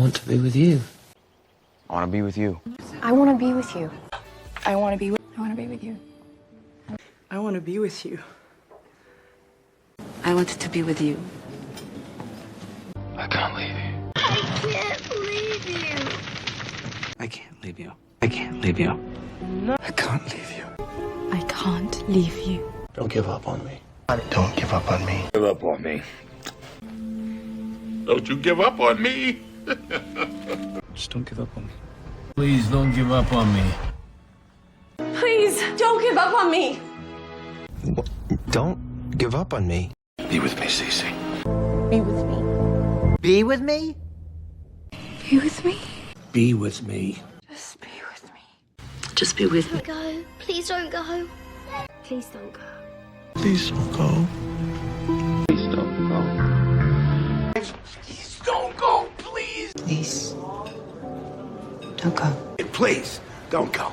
want to be with you. I want to be with you. I want to be with you. I want to be with I want to be with you. I want to be with you. I wanted to be with you. I can't leave you. I can't leave you. I can't leave you. I can't leave you. I can't leave you. I can't leave you. Don't give up on me. Don't give up on me. Give up on me. Don't you give up on me. Just don't give up on me. Please don't give up on me. Please, don't give up on me. Don't give up on me. Be with me, Cece. Be with me. Be with me? Be with me? Be with me. Just be with me. Just be with me. Go. Please don't go. Please don't go. Please don't go. Please don't go. Please don't go, please. Please. Don't go. Please don't go.